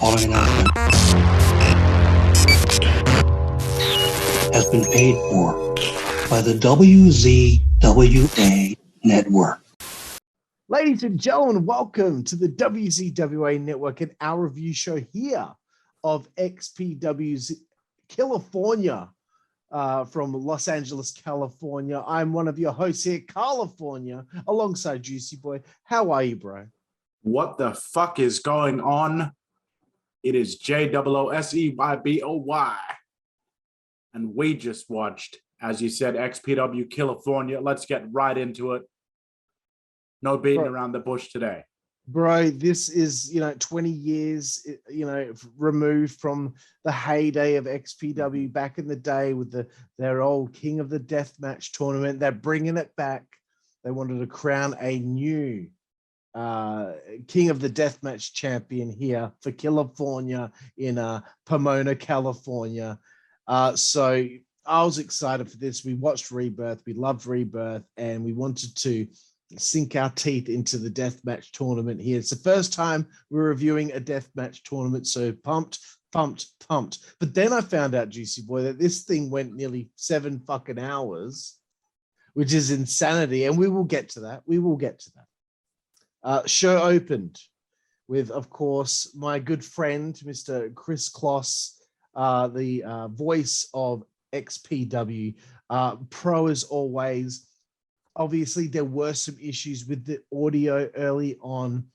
following announcement has been paid for by the WZWA Network. Ladies and gentlemen, welcome to the WZWA Network and our review show here of XPW's Killafornia from Los Angeles, California. I'm one of your hosts here, Karlifornia, alongside Jooseyboy. How are you, bro? What the fuck is going on? It is WZWA, and we just watched, as you said, XPW Killafornia. Let's get right into it. No beating around the bush today. Bro, this is, 20 years, removed from the heyday of XPW back in the day with their old King of the Deathmatch Tournament. They're bringing it back. They wanted to crown a new King of the Deathmatch champion here for Karlifornia in Pomona, California. So I was excited for this. We watched Rebirth. We loved Rebirth, and we wanted to sink our teeth into the Deathmatch tournament here. It's the first time we're reviewing a Deathmatch tournament, so pumped. But then I found out, Jooseyboy, that this thing went nearly 7 fucking hours, which is insanity, and we will get to that. Show opened with, of course, my good friend, Mr. Chris Kloss, the voice of XPW, pro as always. Obviously, there were some issues with the audio early on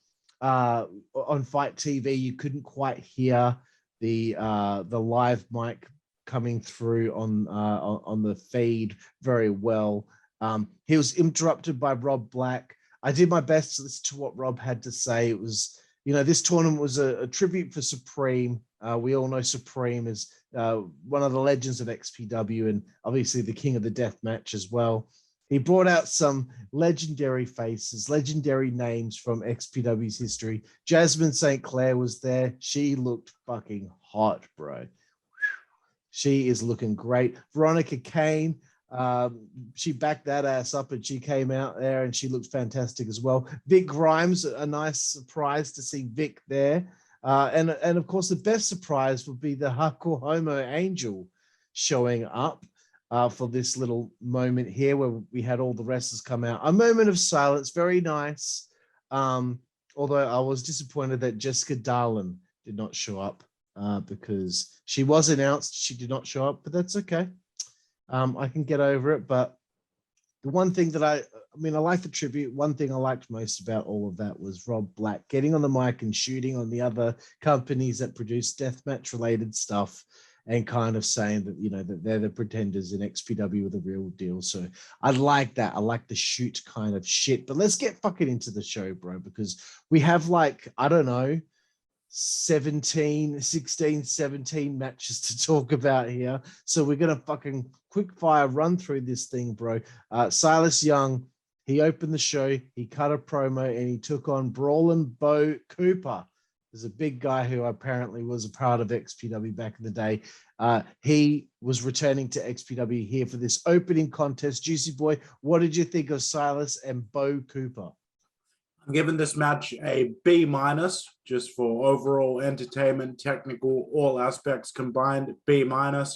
Fight TV. You couldn't quite hear the live mic coming through on the feed very well. He was interrupted by Rob Black. I did my best to listen to what Rob had to say. It was, this tournament was a tribute for Supreme. We all know Supreme is one of the legends of XPW and obviously the King of the Deathmatch as well. He brought out some legendary faces, legendary names from XPW's history. Jasmine St. Clair was there. She looked fucking hot, bro. She is looking great. Veronica Kane, she backed that ass up and she came out there and she looked fantastic as well. Vic Grimes, a nice surprise to see Vic there. And of course, the best surprise would be the Karlifornia Angel showing up. For this little moment here where we had all the wrestlers come out. A moment of silence, very nice. Although I was disappointed that Jessica Darlin did not show up because she was announced. She did not show up, but that's okay. I can get over it. But the one thing that I like the tribute. One thing I liked most about all of that was Rob Black getting on the mic and shooting on the other companies that produce deathmatch related stuff. And kind of saying that, that they're the pretenders in XPW with the real deal. So I like that. I like the shoot kind of shit. But let's get fucking into the show, bro, because we have 16, 17 matches to talk about here. So we're going to fucking quick fire run through this thing, bro. Silas Young, he opened the show, he cut a promo, and he took on Brawlin' Bo Cooper. There's a big guy who apparently was a part of XPW back in the day. He was returning to XPW here for this opening contest. Jooseyboy, what did you think of Silas and Bo Cooper? I'm giving this match a B-, just for overall entertainment, technical, all aspects combined, B-. I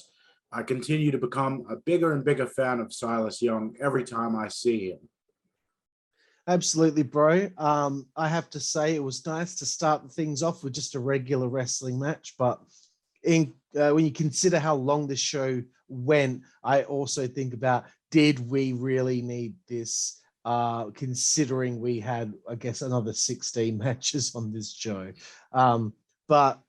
continue to become a bigger and bigger fan of Silas Young every time I see him. Absolutely, bro. I have to say it was nice to start things off with just a regular wrestling match, but when you consider how long the show went, I also think about, did we really need this, considering we had, I guess, another 16 matches on this show. But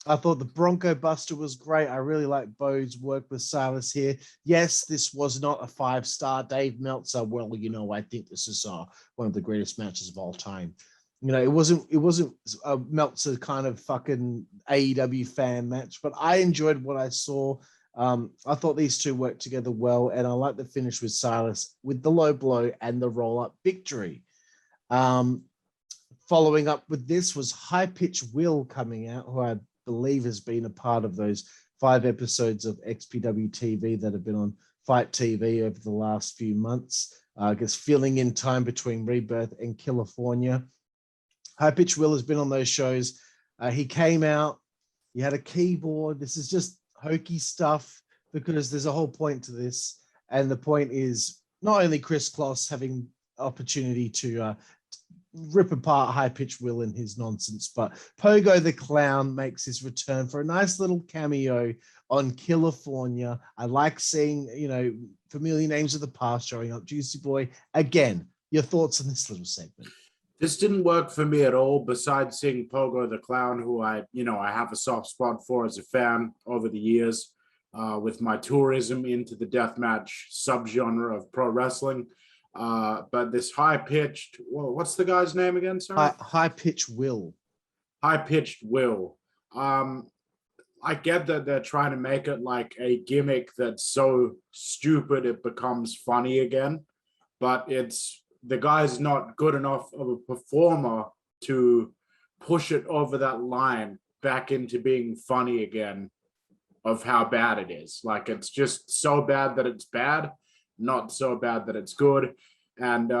I thought the Bronco Buster was great. I really like Bo's work with Silas here. Yes, this was not a 5-star. Dave Meltzer, I think this is one of the greatest matches of all time. It wasn't a Meltzer kind of fucking AEW fan match, but I enjoyed what I saw. I thought these two worked together well, and I like the finish with Silas with the low blow and the roll-up victory. Following up with this was High Pitch Will coming out, who I believe has been a part of those 5 episodes of XPW TV that have been on Fight TV over the last few months. I guess filling in time between Rebirth and Killafornia. High Pitch Will has been on those shows. He came out. He had a keyboard. This is just hokey stuff because there's a whole point to this. And the point is not only Chris Kloss having opportunity to rip apart High Pitch Will and his nonsense, but Pogo the Clown makes his return for a nice little cameo on Killafornia. I like seeing, familiar names of the past showing up. Jooseyboy, again, your thoughts on this little segment? This didn't work for me at all, besides seeing Pogo the Clown, who I have a soft spot for as a fan over the years, with my tourism into the deathmatch subgenre of pro wrestling. But this high-pitched, what's the guy's name again? Sorry, High-pitched Will. High-pitched Will. I get that they're trying to make it like a gimmick that's so stupid it becomes funny again, but the guy's not good enough of a performer to push it over that line back into being funny again of how bad it is. Like, it's just so bad that it's bad, not so bad that it's good. And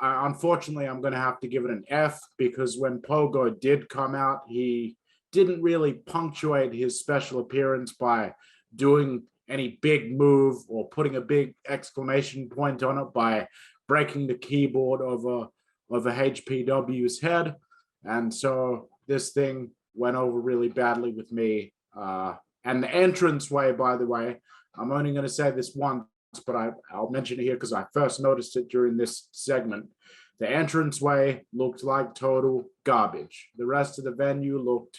unfortunately, I'm going to have to give it an F, because when Pogo did come out, he didn't really punctuate his special appearance by doing any big move or putting a big exclamation point on it by breaking the keyboard over HPW's head. And so this thing went over really badly with me. And the entranceway, by the way, I'm only going to say this once, but I'll mention it here because I first noticed it during this segment. The entranceway looked like total garbage. The rest of the venue looked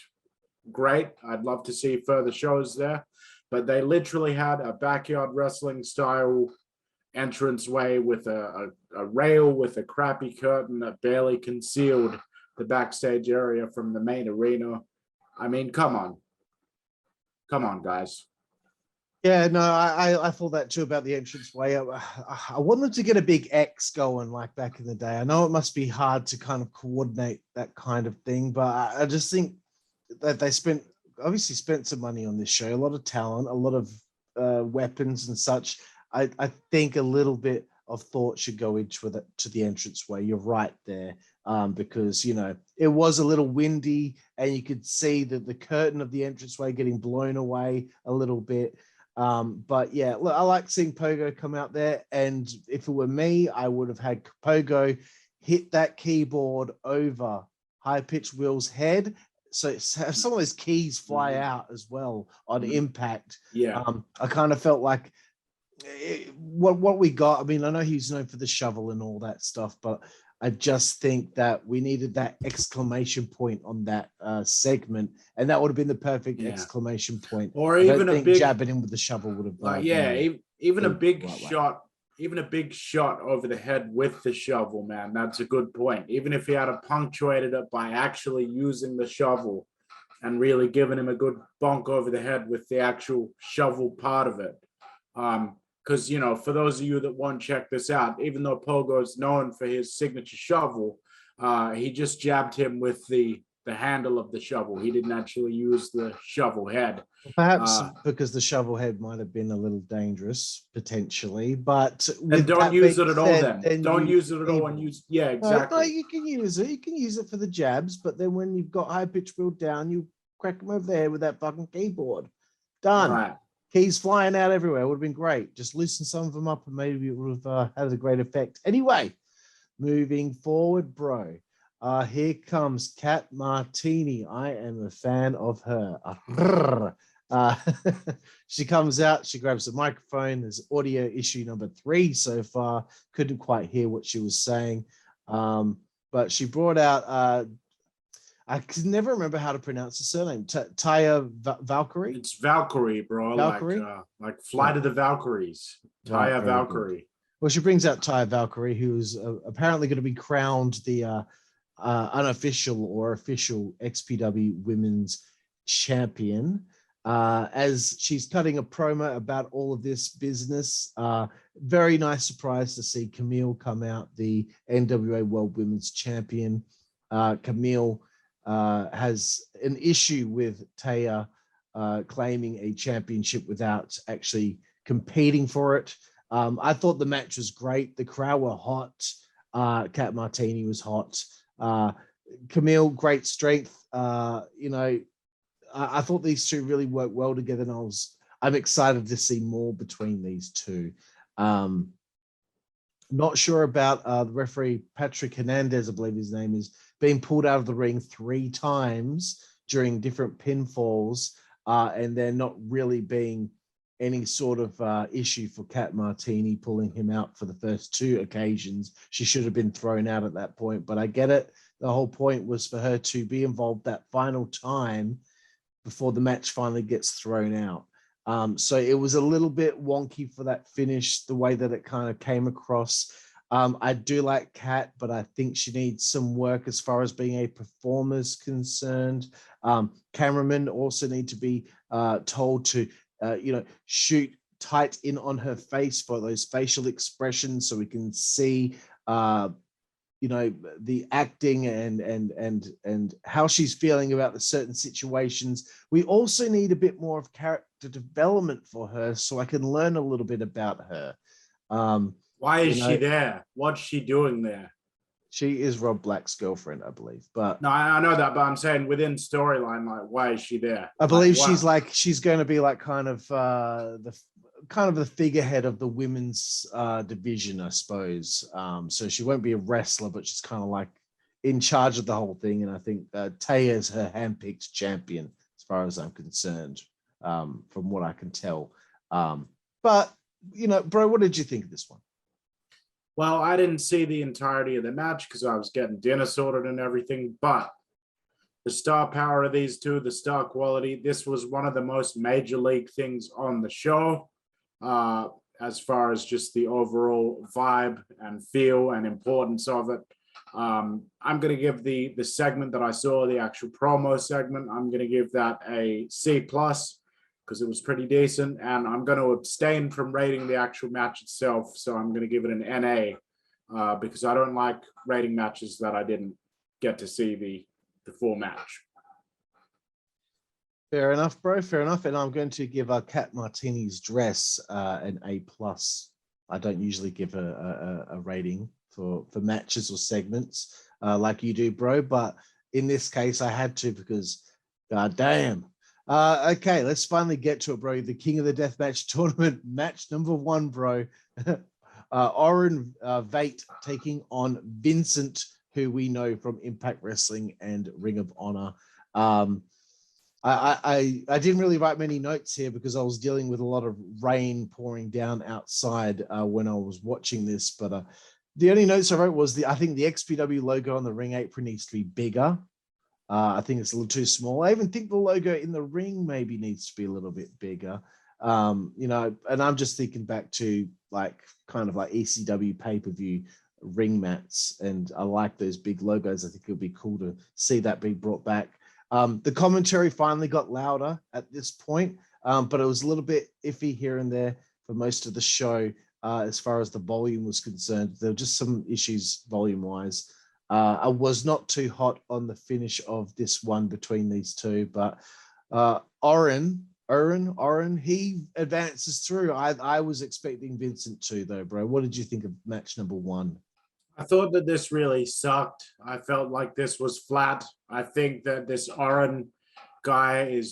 great. I'd love to see further shows there, but they literally had a backyard wrestling style entranceway with a rail with a crappy curtain that barely concealed the backstage area from the main arena. I mean, come on, guys. Yeah, no, I thought that too about the entranceway. I wanted to get a big X going like back in the day. I know it must be hard to kind of coordinate that kind of thing, but I just think that they obviously spent some money on this show, a lot of talent, a lot of weapons and such. I think a little bit of thought should go into to the entranceway. You're right there, because it was a little windy, and you could see that the curtain of the entranceway getting blown away a little bit. But yeah, look, I like seeing Pogo come out there, and if it were me, I would have had Pogo hit that keyboard over High Pitch Will's head, so have some of his keys fly out as well on impact. Yeah, I kind of felt like what we got. I mean, I know he's known for the shovel and all that stuff, but I just think that we needed that exclamation point on that segment, and that would have been the perfect exclamation point. Or even a big jabbing him with the shovel would have. Even a big shot. Even a big shot over the head with the shovel, man. That's a good point. Even if he had punctuated it by actually using the shovel and really giving him a good bonk over the head with the actual shovel part of it. Because, for those of you that won't check this out, even though Pogo is known for his signature shovel, he just jabbed him with the handle of the shovel. He didn't actually use the shovel head. Perhaps because the shovel head might have been a little dangerous, potentially. But and don't use it at all then. Don't use it at all and use, exactly. No, you can use it. You can use it for the jabs, but then when you've got High Pitch Will down, you crack him over the head with that fucking keyboard. Done. Right. Keys flying out everywhere. It would have been great. Just loosen some of them up and maybe it would have had a great effect. Anyway, moving forward, bro. Here comes Kat Martini. I am a fan of her. She comes out, she grabs the microphone. There's audio issue number 3 so far. Couldn't quite hear what she was saying. But she brought out, I can never remember how to pronounce the surname. Taya Valkyrie? It's Valkyrie, bro. Valkyrie? Like Flight of the Valkyries. Taya Valkyrie. Well, she brings out Taya Valkyrie, who's apparently going to be crowned the unofficial or official XPW Women's Champion. As she's cutting a promo about all of this business. Very nice surprise to see Camille come out, the NWA World Women's Champion. Camille has an issue with Taya claiming a championship without actually competing for it. I thought the match was great. The crowd were hot. Kat Martini was hot. Camille, great strength. You know, I thought these two really worked well together, and I'm excited to see more between these two. Not sure about the referee Patrick Hernandez, I believe his name is, being pulled out of the ring 3 times during different pinfalls, and there not really being any sort of issue for Kat Martini pulling him out for the first 2 occasions. She should have been thrown out at that point, but I get it. The whole point was for her to be involved that final time before the match finally gets thrown out. So it was a little bit wonky for that finish, the way that it kind of came across. I do like Kat, but I think she needs some work as far as being a performer is concerned. Cameramen also need to be told to, shoot tight in on her face for those facial expressions so we can see the acting and how she's feeling about the certain situations. We also need a bit more of character development for her so I can learn a little bit about her. Why is she there? What's she doing there? She is Rob Black's girlfriend, I believe. But no, I know that, but I'm saying within storyline, like, why is she there? I believe she's going to be like kind of the figurehead of the women's division, I suppose. So she won't be a wrestler, but she's kind of like in charge of the whole thing. And I think Taya is her handpicked champion, as far as I'm concerned, from what I can tell. But, bro, what did you think of this one? Well, I didn't see the entirety of the match because I was getting dinner sorted and everything, but the star power of these two, the star quality, this was one of the most major league things on the show. As far as just the overall vibe and feel and importance of it. I'm going to give the segment that I saw, the actual promo segment, I'm going to give that a C+, because it was pretty decent, and I'm going to abstain from rating the actual match itself, so I'm going to give it an NA, because I don't like rating matches that I didn't get to see the full match. Fair enough, bro. Fair enough. And I'm going to give Kat Martini's dress an A+. I don't usually give a rating for matches or segments like you do, bro. But in this case, I had to because, god damn. Okay, let's finally get to it, bro. The King of the Deathmatch Tournament, match number 1, bro. Oren Vate taking on Vincent, who we know from Impact Wrestling and Ring of Honor. I didn't really write many notes here because I was dealing with a lot of rain pouring down outside when I was watching this. But the only notes I wrote was I think the XPW logo on the ring apron needs to be bigger. I think it's a little too small. I even think the logo in the ring maybe needs to be a little bit bigger. And I'm just thinking back to kind of like ECW pay-per-view ring mats, and I like those big logos. I think it would be cool to see that be brought back. The commentary finally got louder at this point, but it was a little bit iffy here and there for most of the show as far as the volume was concerned. There were just some issues volume-wise. I was not too hot on the finish of this one between these two, but Oren, he advances through. I was expecting Vincent too, though, bro. What did you think of match number 1? I thought that this really sucked. I felt like this was flat. I think that this Oren guy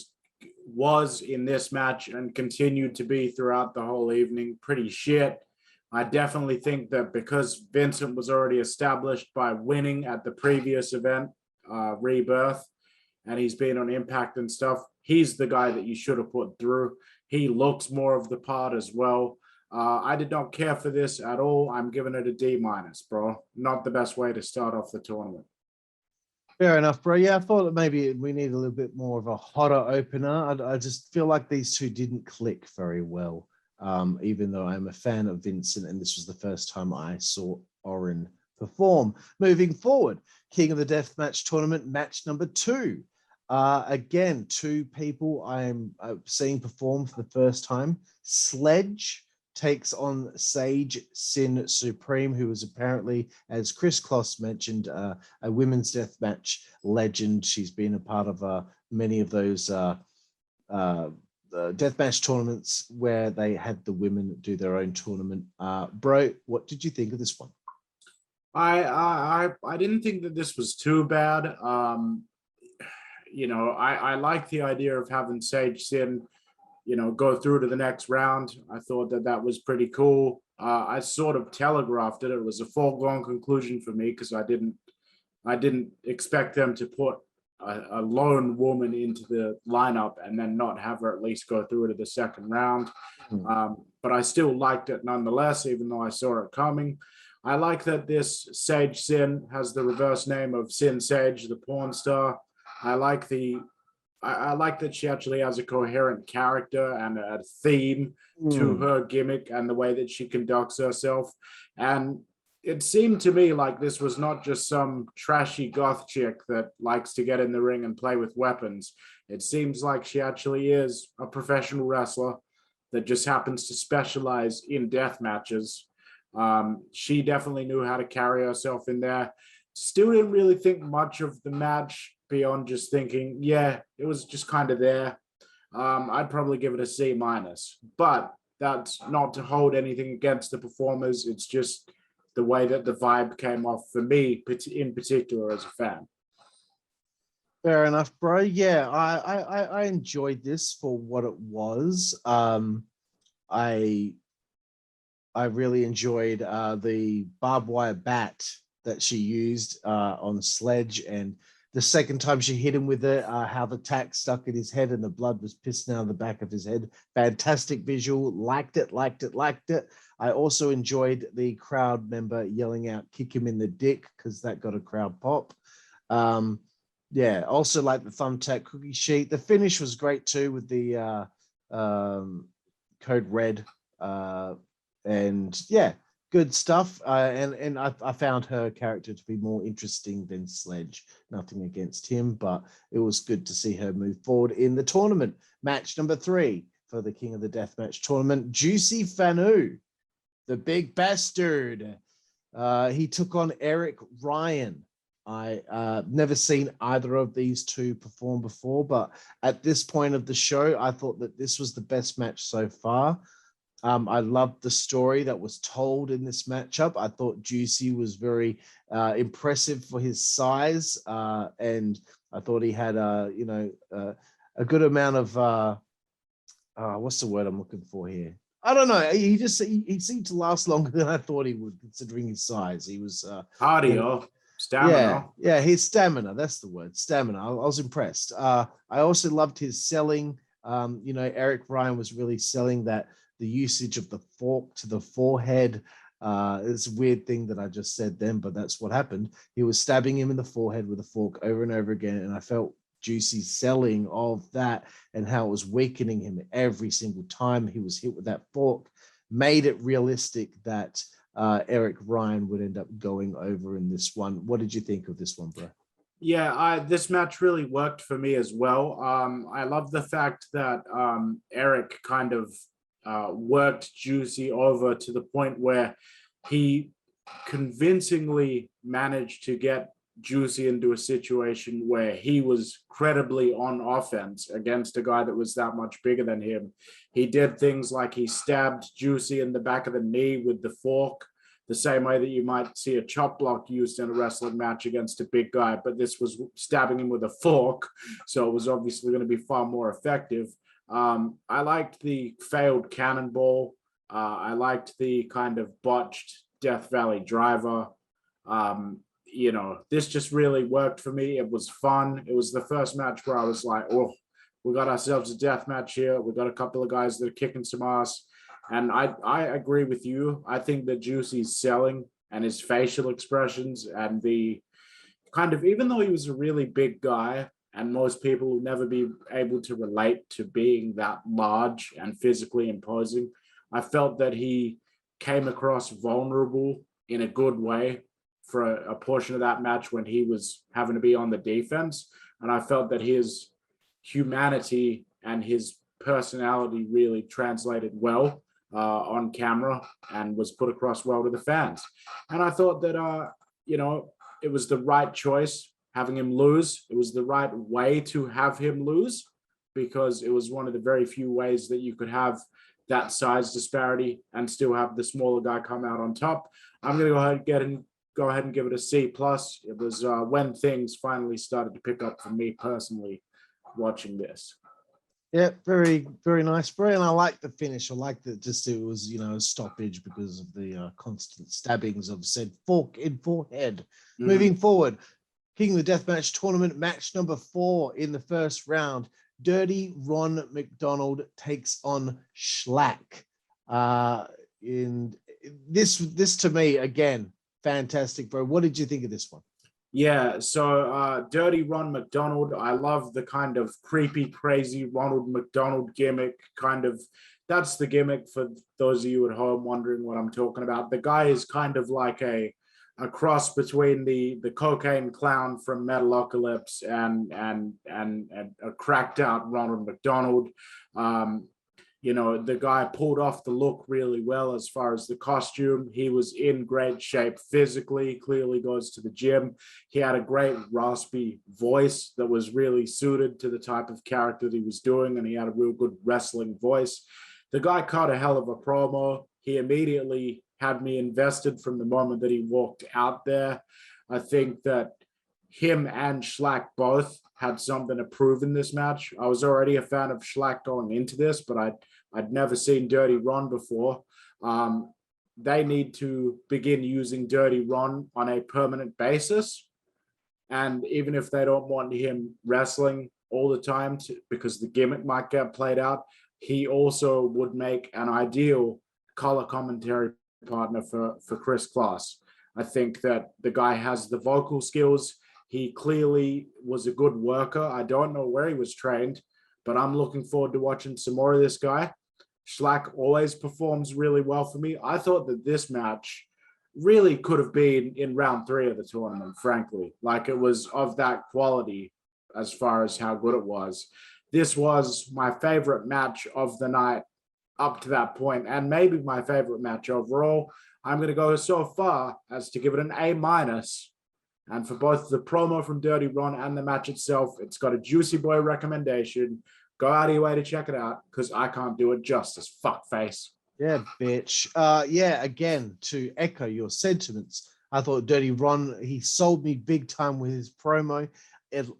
was in this match and continued to be throughout the whole evening pretty shit. I definitely think that because Vincent was already established by winning at the previous event, Rebirth, and he's been on Impact and stuff, he's the guy that you should have put through. He looks more of the part as well. I did not care for this at all. I'm giving it a D-, bro. Not the best way to start off the tournament. Fair enough, bro. Yeah, I thought that maybe we need a little bit more of a hotter opener. I just feel like these two didn't click very well, even though I'm a fan of Vincent, and this was the first time I saw Oren perform. Moving forward, King of the Deathmatch Tournament, match number 2. Again, 2 people I'm seeing perform for the first time. Sledge takes on Sage Sin Supreme, who is apparently, as Chris Kloss mentioned, a women's deathmatch legend. She's been a part of many of those deathmatch tournaments where they had the women do their own tournament. Bro, what did you think of this one? I didn't think that this was too bad. I like the idea of having Sage Sin, go through to the next round. I thought that that was pretty cool. I sort of telegraphed it. It was a foregone conclusion for me because I didn't expect them to put a lone woman into the lineup and then not have her at least go through to the second round. But I still liked it nonetheless, even though I saw it coming. I like that this Sage Sin has the reverse name of Sin Sage, the porn star. I like I like that she actually has a coherent character and a theme to her gimmick and the way that she conducts herself. And it seemed to me like this was not just some trashy goth chick that likes to get in the ring and play with weapons. It seems like she actually is a professional wrestler that just happens to specialize in death matches. She definitely knew how to carry herself in there. Still didn't really think much of the match beyond just thinking, yeah, it was just kind of there. I'd probably give it a C minus, but that's not to hold anything against the performers. It's just the way that the vibe came off for me in particular as a fan. Fair enough, bro. Yeah, I enjoyed this for what it was. I really enjoyed the barbed wire bat that she used on Sledge, and the second time she hit him with it, how the tack stuck in his head and the blood was pissing out of the back of his head. Fantastic visual. Liked it. I also enjoyed the crowd member yelling out, "Kick him in the dick," because that got a crowd pop. Yeah, also like the thumbtack cookie sheet. The finish was great too with the code red. And yeah, good stuff. And I found her character to be more interesting than Sledge. Nothing against him, but it was good to see her move forward in the tournament. Match number 3 for the King of the Deathmatch tournament, Juicy Fanu, the big bastard. He took on Eric Ryan. I never seen either of these two perform before, but at this point of the show, I thought that this was the best match so far. I loved the story that was told in this matchup. I thought Juicy was very impressive for his size, and I thought he had a good amount of what's the word I'm looking for here? I don't know. He seemed to last longer than I thought he would, considering his size. He was Cardio, stamina. Yeah, his stamina. That's the word, stamina. I was impressed. I also loved his selling. Eric Ryan was really selling that the usage of the fork to the forehead. It's a weird thing that I just said then, but that's what happened. He was stabbing him in the forehead with a fork over and over again, and I felt Juicy's selling of that and how it was weakening him every single time he was hit with that fork made it realistic that Eric Ryan would end up going over in this one. What did you think of this one, bro? Yeah, this match really worked for me as well. I love the fact that Eric kind of worked Juicy over to the point where he convincingly managed to get Juicy into a situation where he was credibly on offense against a guy that was that much bigger than him. He did things like he stabbed Juicy in the back of the knee with the fork, the same way that you might see a chop block used in a wrestling match against a big guy, but this was stabbing him with a fork, so it was obviously going to be far more effective. I liked the failed cannonball. I liked the kind of botched Death Valley driver. This just really worked for me. It was fun. It was the first match where I was like, oh, we got ourselves a death match here. We got a couple of guys that are kicking some ass. And I agree with you. I think that Juicy's selling and his facial expressions and the kind of, even though he was a really big guy, and most people will never be able to relate to being that large and physically imposing, I felt that he came across vulnerable in a good way for a portion of that match when he was having to be on the defense. And I felt that his humanity and his personality really translated well on camera and was put across well to the fans. And I thought that, it was the right choice having him lose. It was the right way to have him lose because it was one of the very few ways that you could have that size disparity and still have the smaller guy come out on top. I'm going to go ahead and go ahead and give it a C plus. It was when things finally started to pick up for me personally watching this. Yeah, very, very nice, bro. And I like the finish. I like that just it was, you know, a stoppage because of the constant stabbings of said fork in forehead. Moving forward, King of the Deathmatch Tournament, match number 4 in the first round. Dirty Ron McDonald takes on Schlack. In this to me, again, fantastic, bro. What did you think of this one? Yeah, so Dirty Ron McDonald, I love the kind of creepy, crazy Ronald McDonald gimmick. That's the gimmick for those of you at home wondering what I'm talking about. The guy is kind of like a cross between the cocaine clown from Metalocalypse and a cracked out Ronald McDonald. You know, the guy pulled off the look really well as far as the costume. He was in great shape physically, clearly goes to the gym. He had a great raspy voice that was really suited to the type of character that he was doing, and he had a real good wrestling voice. The guy cut a hell of a promo. He immediately had me invested from the moment that he walked out there. I think that him and Schlack both had something to prove in this match. I was already a fan of Schlack going into this, but I'd never seen Dirty Ron before. They need to begin using Dirty Ron on a permanent basis. And even if they don't want him wrestling all the time because the gimmick might get played out, he also would make an ideal color commentary partner for Chris Kloss. I think that the guy has the vocal skills. He clearly was a good worker. I don't know where he was trained, but I'm looking forward to watching some more of this guy. Schlack always performs really well for me. I thought that this match really could have been in round 3 of the tournament, frankly. Like, it was of that quality as far as how good it was. This was my favorite match of the night up to that point, and maybe my favorite match overall. I'm going to go so far as to give it an A minus. And for both the promo from Dirty Ron and the match itself, it's got a Jooseyboy recommendation. Go out of your way to check it out, because I can't do it justice. Fuckface. Yeah, bitch. Yeah, again, to echo your sentiments, I thought Dirty Ron, he sold me big time with his promo.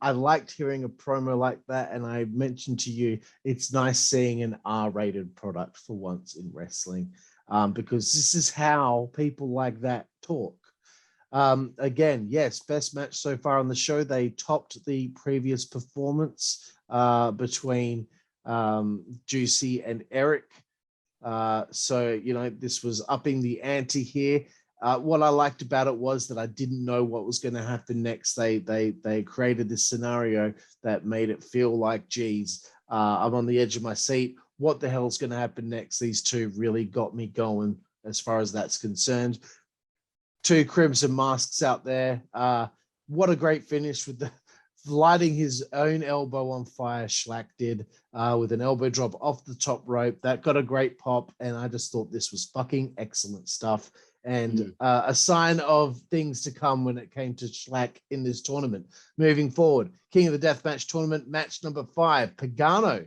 I liked hearing a promo like that, and I mentioned to you, it's nice seeing an R-rated product for once in wrestling, because this is how people like that talk. Again, yes, best match so far on the show. They topped the previous performance between Juicy and Eric. So, you know, this was upping the ante here. What I liked about it was that I didn't know what was going to happen next. They created this scenario that made it feel like, geez, I'm on the edge of my seat. What the hell's going to happen next? These two really got me going as far as that's concerned. 2 Crimson Masks out there. What a great finish with the lighting his own elbow on fire. Schlack did with an elbow drop off the top rope. That got a great pop, and I just thought this was fucking excellent stuff, and a sign of things to come when it came to Schlack in this tournament. Moving forward, King of the Deathmatch Tournament, match number 5, Pagano,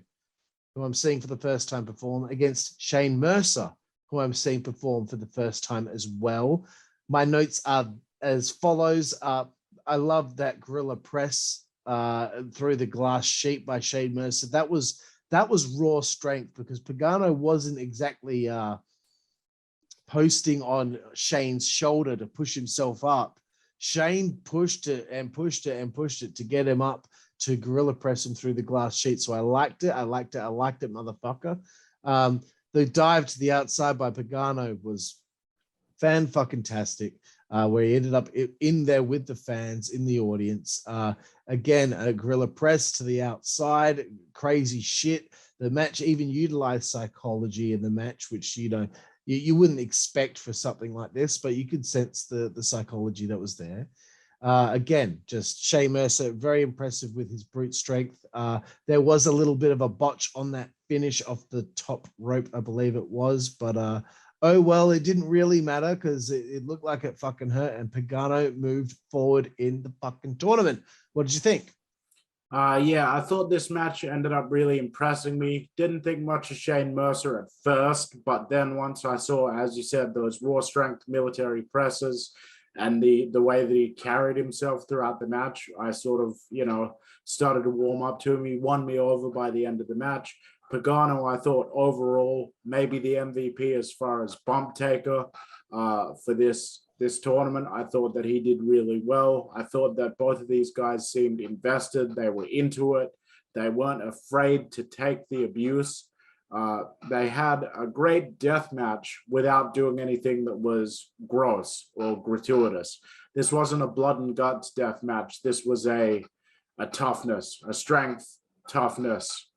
who I'm seeing for the first time perform, against Shane Mercer, who I'm seeing perform for the first time as well. My notes are as follows. I love that gorilla press through the glass sheet by Shane Mercer. That was raw strength, because Pagano wasn't exactly posting on Shane's shoulder to push himself up. Shane pushed it and pushed it and pushed it to get him up to gorilla press him through the glass sheet. So I liked it, motherfucker. The dive to the outside by Pagano was fan-fucking-tastic, where he ended up in there with the fans in the audience. Again, a gorilla press to the outside, crazy shit. The match even utilized psychology in the match, which, you know, you wouldn't expect for something like this, but you could sense the psychology that was there. Again, just Shane Mercer, very impressive with his brute strength. There was a little bit of a botch on that finish off the top rope, I believe it was, but oh, well, it didn't really matter, because it looked like it fucking hurt, and Pagano moved forward in the fucking tournament. What did you think? Yeah, I thought this match ended up really impressing me. Didn't think much of Shane Mercer at first, but then once I saw, as you said, those raw strength military presses, and the way that he carried himself throughout the match, I sort of, started to warm up to him. He won me over by the end of the match. Pagano, I thought overall, maybe the MVP as far as bump taker for this tournament. I thought that he did really well. I thought that both of these guys seemed invested. They were into it. They weren't afraid to take the abuse. They had a great death match without doing anything that was gross or gratuitous. This wasn't a blood and guts death match. This was a toughness, a strength, toughness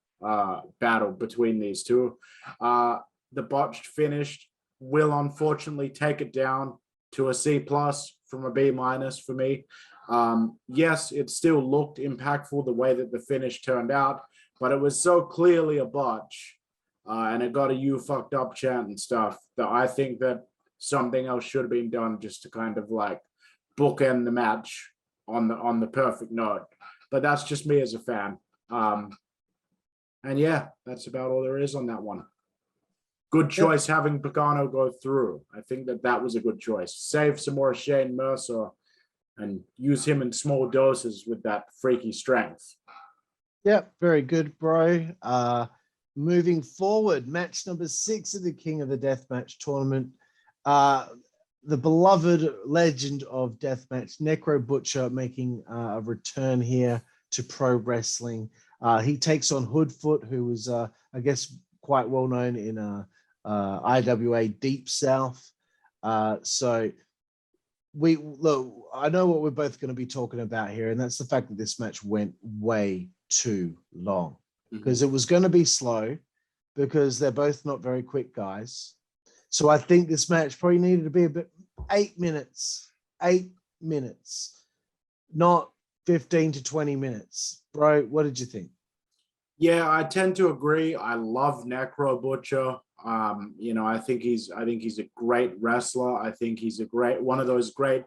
battle between these two. The botched finish will unfortunately take it down to a C+ from a B- for me. Yes, it still looked impactful the way that the finish turned out, but it was so clearly a botch. And it got a "you fucked up" chant and stuff that I think that something else should have been done just to kind of like bookend the match on the perfect note. But that's just me as a fan. And yeah, that's about all there is on that one. Good choice having Pagano go through. I think that was a good choice. Save some more Shane Mercer and use him in small doses with that freaky strength. Yep, very good, bro. Moving forward, match number 6 of the King of the Deathmatch Tournament. The beloved legend of Deathmatch, Necro Butcher, making a return here to pro wrestling. He takes on Hoodfoot, who was, I guess, quite well known in IWA Deep South. So I know what we're both going to be talking about here, and that's the fact that this match went way too long. Because it was going to be slow, because they're both not very quick guys. So I think this match probably needed to be a bit 8 minutes, not 15 to 20 minutes. Bro, what did you think? Yeah, I tend to agree. I love Necro Butcher. I think he's a great wrestler. I think he's one of those great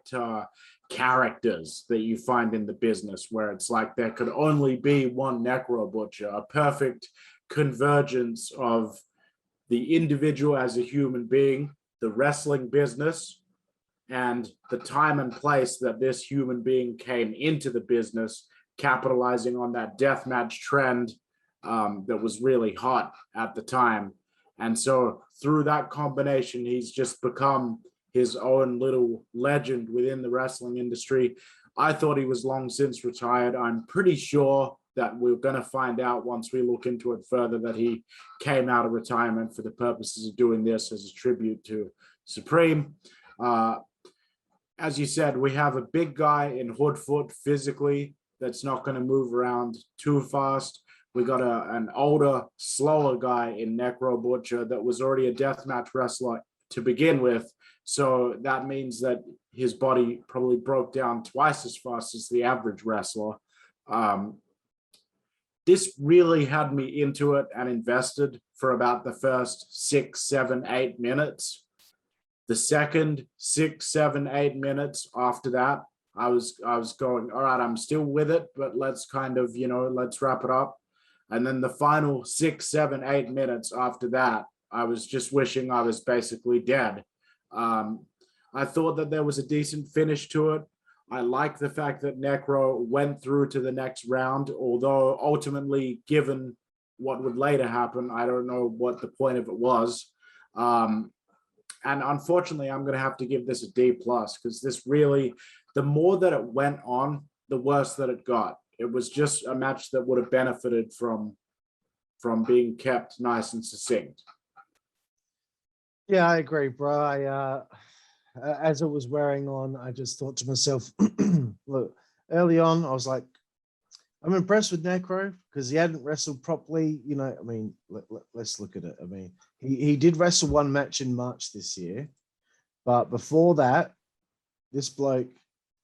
characters that you find in the business, where it's like there could only be one Necro Butcher, a perfect convergence of the individual as a human being, the wrestling business, and the time and place that this human being came into the business, capitalizing on that deathmatch trend that was really hot at the time. And so through that combination, he's just become his own little legend within the wrestling industry. I thought he was long since retired. I'm pretty sure that we're going to find out once we look into it further that he came out of retirement for the purposes of doing this as a tribute to Supreme. As you said, we have a big guy in Hoodfoot physically that's not going to move around too fast. We got an older, slower guy in Necro Butcher that was already a deathmatch wrestler to begin with. So that means that his body probably broke down twice as fast as the average wrestler. This really had me into it and invested for about the first 6, 7, 8 minutes. The second 6, 7, 8 minutes after that, I was going, all right, I'm still with it, but let's kind of, let's wrap it up. And then the final 6, 7, 8 minutes after that, I was just wishing I was basically dead. I thought that there was a decent finish to it. I like the fact that Necro went through to the next round, although ultimately, given what would later happen, I don't know what the point of it was. And unfortunately, I'm going to have to give this a D+, because this really, the more that it went on, the worse that it got. It was just a match that would have benefited from being kept nice and succinct. Yeah, I agree, bro. As it was wearing on, I just thought to myself, look, early on, I was like, I'm impressed with Necro because he hadn't wrestled properly. Let's look at it. I mean, he did wrestle one match in March this year, but before that, this bloke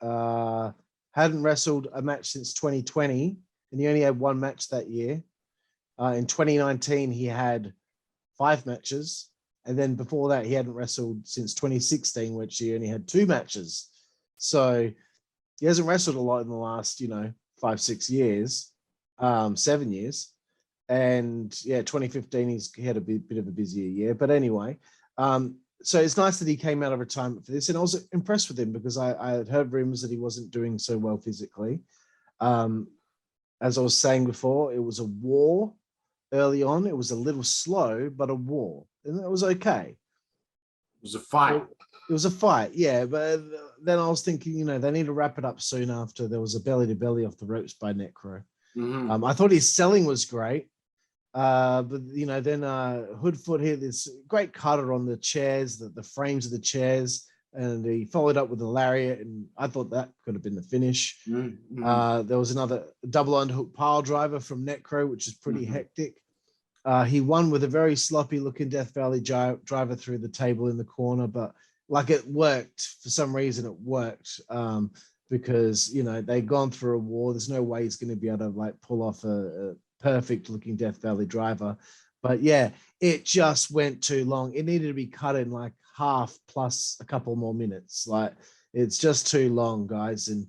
hadn't wrestled a match since 2020, and he only had one match that year. In 2019, he had 5 matches. And then before that, he hadn't wrestled since 2016, which he only had 2 matches. So he hasn't wrestled a lot in the last, 5, 6 years, 7 years. And yeah, 2015, he had a bit of a busier year. But anyway, so it's nice that he came out of retirement for this, and I was impressed with him because I had heard rumors that he wasn't doing so well physically. As I was saying before, it was a war early on. It was a little slow, but a war, and it was okay. It was a fight. It was a fight, yeah. But then I was thinking, they need to wrap it up soon after there was a belly to belly off the ropes by Necro. Mm-hmm. I thought his selling was great. But then Hoodfoot hit this great cutter on the chairs, the frames of the chairs, and he followed up with a lariat, and I thought that could have been the finish. Mm-hmm. There was another double underhook pile driver from Necro, which is pretty hectic. He won with a very sloppy looking Death Valley driver through the table in the corner, but like it worked for some reason. It worked because they'd gone through a war. There's no way he's going to be able to like pull off a perfect looking Death Valley driver. But yeah, it just went too long. It needed to be cut in like half plus a couple more minutes. Like it's just too long, guys. And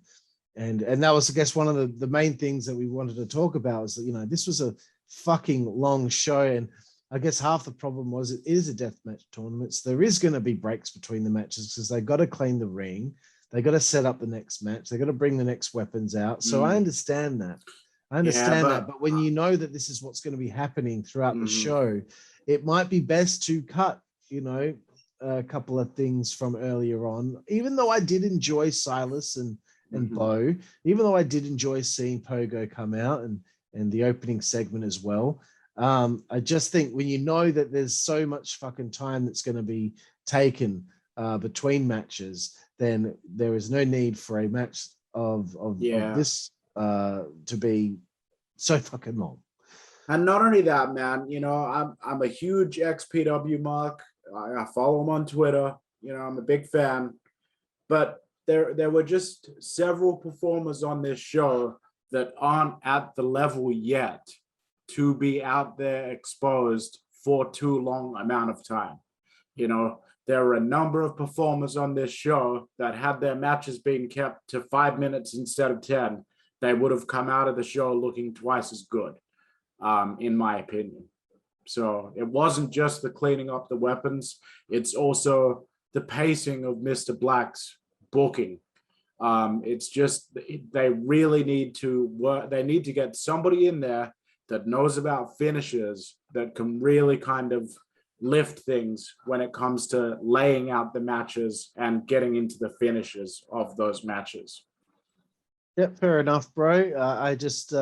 that was, I guess, one of the main things that we wanted to talk about is that, this was a fucking long show. And I guess half the problem was it is a deathmatch tournament. So there is going to be breaks between the matches because they got to clean the ring. They got to set up the next match. They got to bring the next weapons out. So I understand that. But when you know that this is what's going to be happening throughout the show, it might be best to cut, a couple of things from earlier on. Even though I did enjoy Silas and Bo, even though I did enjoy seeing Pogo come out and the opening segment as well. I just think when you know that there's so much fucking time that's going to be taken between matches, then there is no need for a match of this to be so fucking long. And not only that, man, I'm a huge XPW mark. I follow him on Twitter. I'm a big fan. But there were just several performers on this show that aren't at the level yet to be out there exposed for too long amount of time. There are a number of performers on this show that had their matches being kept to 5 minutes instead of 10. They would have come out of the show looking twice as good, in my opinion. So it wasn't just the cleaning up the weapons. It's also the pacing of Mr. Black's booking. It's just they really need to work. They need to get somebody in there that knows about finishes that can really kind of lift things when it comes to laying out the matches and getting into the finishes of those matches. Yeah, fair enough, bro. I just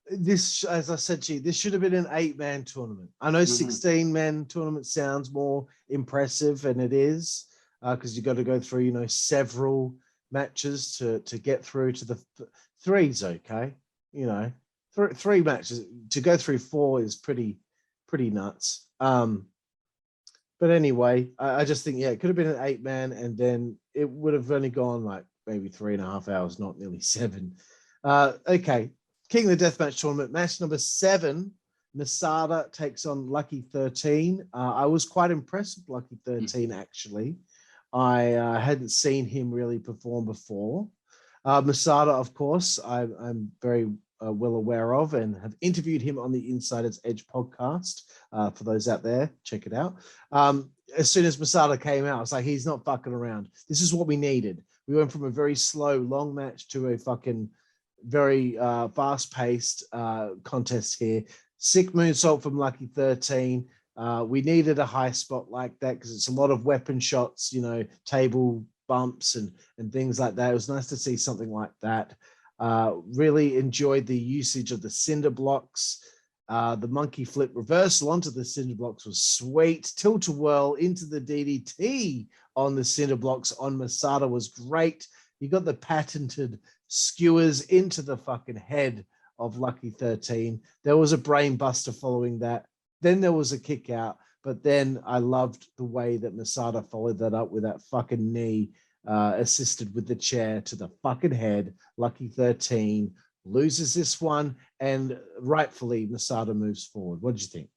this, as I said to you, this should have been an 8-man tournament. I know 16-man tournament sounds more impressive, and it is because you got to go through, several matches to get through to the three's okay. Three matches to go through 4 is pretty nuts. But anyway, I just think it could have been an 8-man, and then it would have only gone like maybe 3.5 hours, not nearly 7. Okay, King of the Deathmatch Tournament, match number 7. Masada takes on Lucky 13. I was quite impressed with Lucky 13, actually. I hadn't seen him really perform before. Masada, of course, I'm very well aware of and have interviewed him on the Insider's Edge podcast. For those out there, check it out. As soon as Masada came out, I was like, he's not fucking around. This is what we needed. We went from a very slow, long match to a fucking very fast-paced contest here. Sick moonsault from Lucky 13. We needed a high spot like that because it's a lot of weapon shots, table bumps and things like that. It was nice to see something like that. Really enjoyed the usage of the cinder blocks. The monkey flip reversal onto the cinder blocks was sweet. Tilt-a-whirl into the DDT on the cinder blocks on Masada was great. You got the patented skewers into the fucking head of Lucky 13. There was a brain buster following that. Then there was a kick out, but then I loved the way that Masada followed that up with that fucking knee assisted with the chair to the fucking head. Lucky 13 loses this one, and rightfully Masada moves forward. What did you think?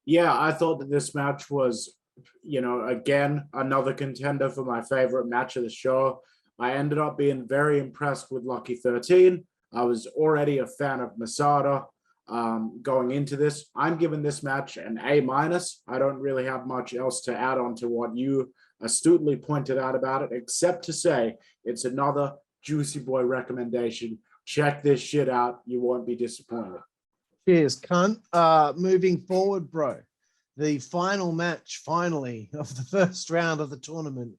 Yeah, I thought that this match was, again, another contender for my favorite match of the show. I ended up being very impressed with Lucky 13. I was already a fan of Masada. going into this. I'm giving this match an A-. I don't really have much else to add on to what you astutely pointed out about it, except to say it's another Juicy Boy recommendation. Check this shit out. You won't be disappointed. Cheers, cunt. Moving forward, bro. The final match, finally, of the first round of the tournament.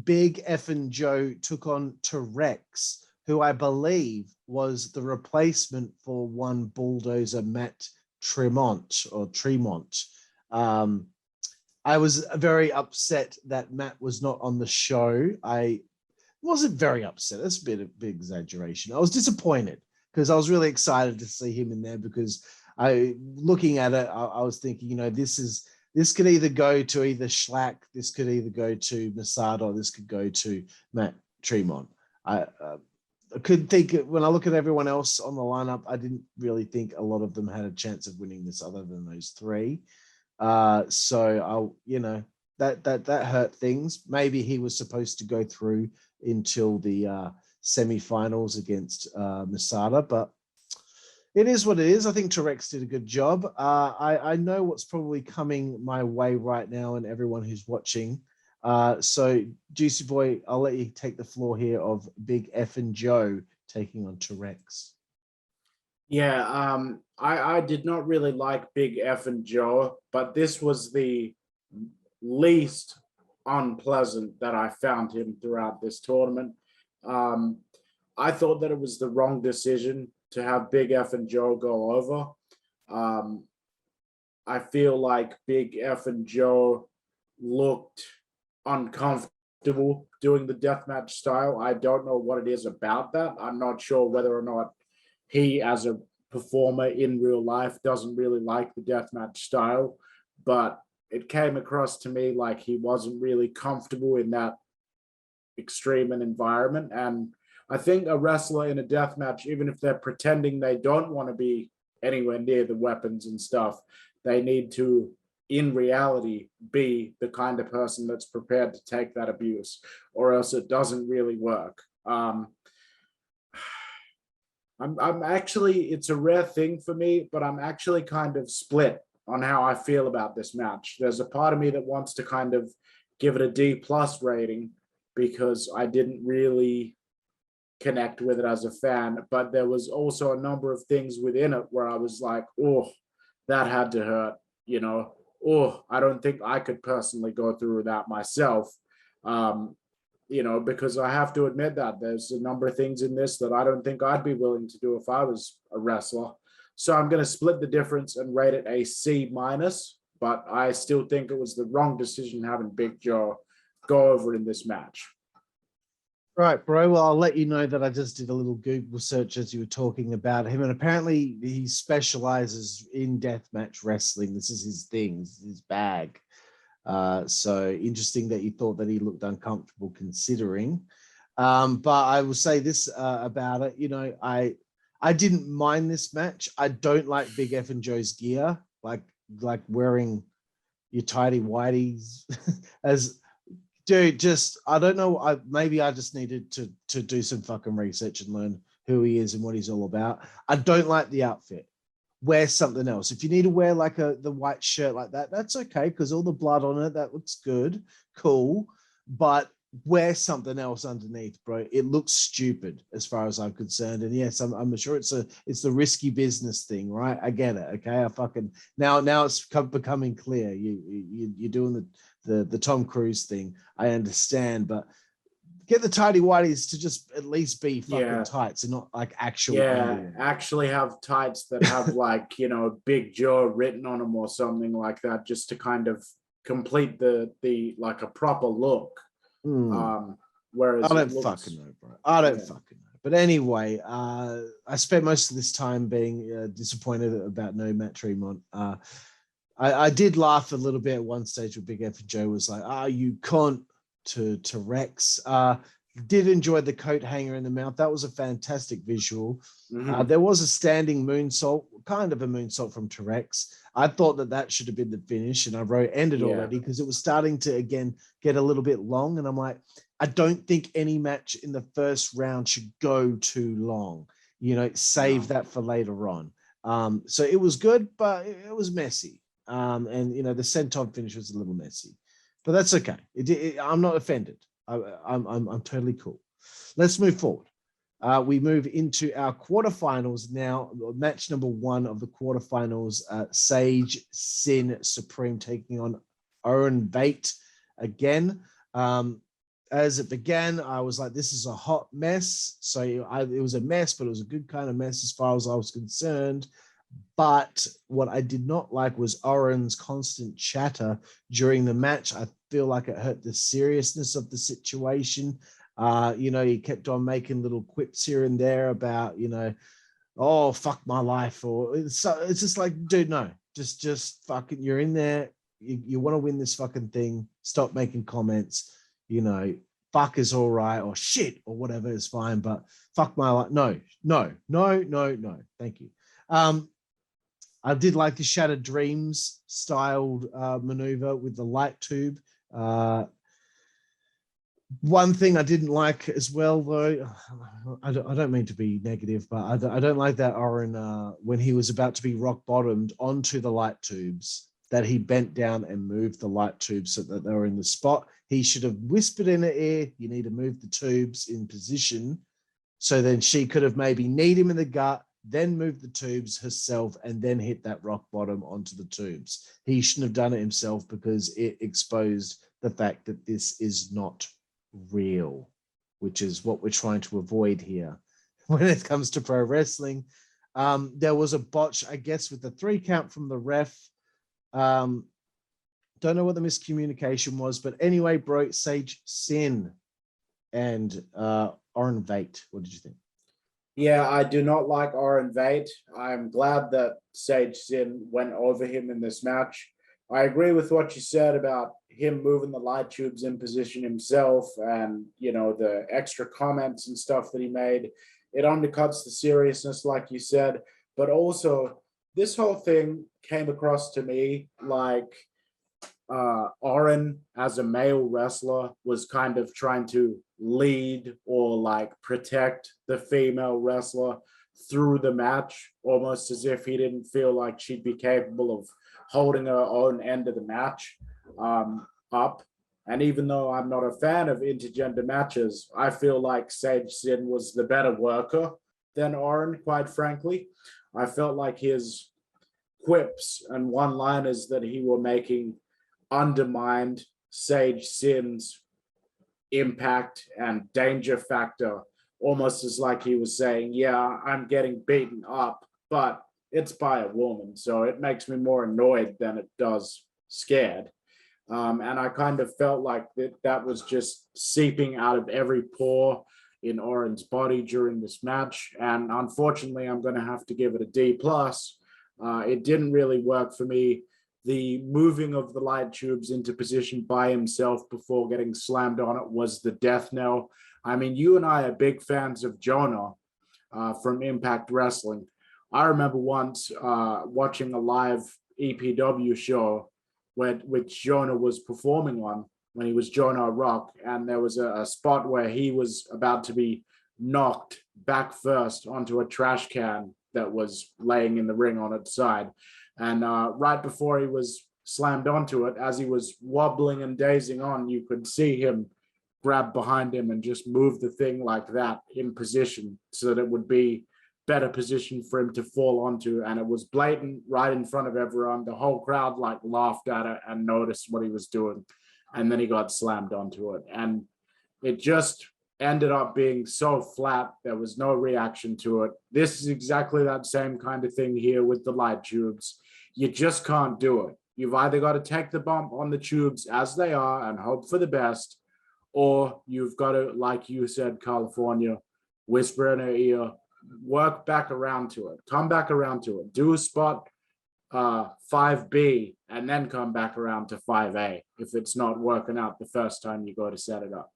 Big Effin' Joe took on T-Rex, who I believe was the replacement for one bulldozer Matt Tremont. I was very upset that Matt was not on the show. I wasn't very upset. That's a bit of big exaggeration. I was disappointed because I was really excited to see him in there because looking at it, I was thinking, you know, this could either go to either Schlack, this could either go to Masada, or this could go to Matt Tremont. I couldn't think, when I look at everyone else on the lineup, I didn't really think a lot of them had a chance of winning this other than those three. So that hurt things. Maybe he was supposed to go through until the semi-finals against Masada, but it is what it is. I think T-Rex did a good job. I know what's probably coming my way right now and everyone who's watching. So Juicy Boy, I'll let you take the floor here of Big Effin' Joe taking on T-Rex. Yeah, I did not really like Big Effin' Joe, but this was the least unpleasant that I found him throughout this tournament. I thought that it was the wrong decision to have Big Effin' Joe go over. I feel like Big Effin' Joe looked uncomfortable doing the deathmatch style. I don't know what it is about that. I'm not sure whether or not he, as a performer in real life, doesn't really like the deathmatch style, but it came across to me like he wasn't really comfortable in that extreme an environment. And I think a wrestler in a deathmatch, even if they're pretending they don't want to be anywhere near the weapons and stuff, they need to, in reality, be the kind of person that's prepared to take that abuse, or else it doesn't really work. I'm actually, it's a rare thing for me, but I'm actually kind of split on how I feel about this match. There's a part of me that wants to kind of give it a D+ rating because I didn't really connect with it as a fan, but there was also a number of things within it where I was like, oh, that had to hurt, you know. Oh, I don't think I could personally go through that myself. You know, because I have to admit that there's a number of things in this that I don't think I'd be willing to do if I was a wrestler. So I'm going to split the difference and rate it a C-, but I still think it was the wrong decision having Big Joe go over in this match. Right, bro. Well, I'll let you know that I just did a little Google search as you were talking about him, and apparently he specializes in deathmatch wrestling. This is his thing, this is his bag. So interesting that you thought that he looked uncomfortable considering. But I will say this about it. You know, I didn't mind this match. I don't like Big Effin' Joe's gear, like wearing your tidy whities as. Dude, just, I don't know. Maybe I just needed to do some fucking research and learn who he is and what he's all about. I don't like the outfit. Wear something else. If you need to wear like the white shirt like that, that's okay because all the blood on it, that looks good, cool. But wear something else underneath, bro. It looks stupid as far as I'm concerned. And yes, I'm sure it's the risky business thing, right? I get it. Okay, I fucking now it's becoming clear. You're doing the Tom Cruise thing. I understand, but get the tidy whities to just at least be fucking tights and not like actual underwear. Actually have tights that have like, you know, Big Joe written on them or something like that, just to kind of complete the like a proper look. Whereas I don't fucking know, bro. I don't fucking know. But anyway, I spent most of this time being disappointed about no Matt Tremont. I did laugh a little bit at one stage where Big Effin' Joe was like, you can't to Rex. Did enjoy the coat hanger in the mouth. That was a fantastic visual. There was a standing moonsault, kind of a moonsault from T-Rex. I thought that should have been the finish, and I wrote ended already because it was starting to, again, get a little bit long. And I'm like, I don't think any match in the first round should go too long. You know, save that for later on. So it was good, but it was messy. And you know, the senton finish was a little messy, but that's okay. I'm not offended. I'm totally cool. Let's move forward. We move into our quarterfinals now. Match number 1 of the quarterfinals. Sage Sin Supreme taking on Oren Bate again. As it began, I was like, this is a hot mess. So it was a mess, but it was a good kind of mess as far as I was concerned. But what I did not like was Oren's constant chatter during the match. I feel like it hurt the seriousness of the situation. You know, he kept on making little quips here and there about, you know, oh, fuck my life. Or it's just like, dude, no, just fucking, you're in there. You want to win this fucking thing. Stop making comments. You know, fuck is all right, or shit, or whatever is fine, but fuck my life. No. Thank you. I did like the Shattered Dreams styled maneuver with the light tube. One thing I didn't like as well, though, I don't mean to be negative, but I don't like that Oren, when he was about to be rock bottomed onto the light tubes, that he bent down and moved the light tubes so that they were in the spot. He should have whispered in her ear, you need to move the tubes in position. So then she could have maybe kneed him in the gut, then moved the tubes herself, and then hit that rock bottom onto the tubes. He shouldn't have done it himself because it exposed the fact that this is not real, which is what we're trying to avoid here when it comes to pro wrestling. There was a botch, I guess, with the 3 count from the ref. Don't know what the miscommunication was, but anyway, bro, Sage Sin and Oren Vate, what did you think? Yeah, I do not like Oren Vate. I'm glad that Sage Sin went over him in this match. I agree with what you said about him moving the light tubes in position himself, and, you know, the extra comments and stuff that he made. It undercuts the seriousness, like you said, but also this whole thing came across to me like Oren, as a male wrestler, was kind of trying to lead or like protect the female wrestler through the match, almost as if he didn't feel like she'd be capable of holding her own end of the match up. And even though I'm not a fan of intergender matches, I feel like Sage Sin was the better worker than Oren, quite frankly. I felt like his quips and one-liners that he were making undermined Sage Sin's impact and danger factor, almost as like he was saying, yeah, I'm getting beaten up, but it's by a woman, so it makes me more annoyed than it does scared. And I kind of felt like that was just seeping out of every pore in Oren's body during this match. And unfortunately, I'm going to have to give it a D+. It didn't really work for me. The moving of the light tubes into position by himself before getting slammed on it was the death knell. I mean, you and I are big fans of Jonah from Impact Wrestling. I remember once watching a live EPW show which Jonah was performing on when he was Jonah Rock, and there was a spot where he was about to be knocked back first onto a trash can that was laying in the ring on its side. And right before he was slammed onto it, as he was wobbling and dazing on, you could see him grab behind him and just move the thing like that in position so that it would be better position for him to fall onto. And it was blatant right in front of everyone. The whole crowd like laughed at it and noticed what he was doing. And then he got slammed onto it. And it just ended up being so flat. There was no reaction to it. This is exactly that same kind of thing here with the light tubes. You just can't do it. You've either got to take the bump on the tubes as they are and hope for the best, or you've got to, like you said, Karlifornia, whisper in her ear, work back around to it, come back around to it, do a spot 5B, and then come back around to 5A if it's not working out the first time you go to set it up.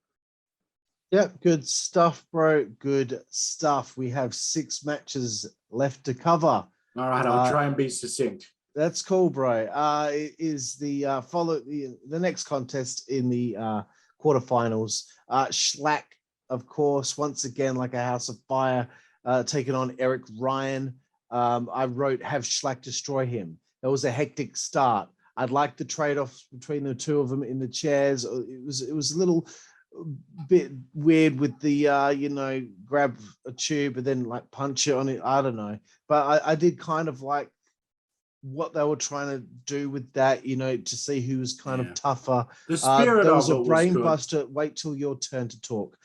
Yep, good stuff, bro. Good stuff. We have 6 matches left to cover. All right, I'll try and be succinct. That's cool, bro. It is the the next contest in the quarterfinals. Schlack, of course, once again, like a house of fire, taking on Eric Ryan. I wrote, have Schlack destroy him. There was a hectic start. I'd like the trade-off between the two of them in the chairs. It was a little bit weird with the grab a tube and then like punch it on it. I don't know, but I did kind of like what they were trying to do with that, to see who was kind of tougher. The spirit there was of a it brain was buster. Wait till your turn to talk.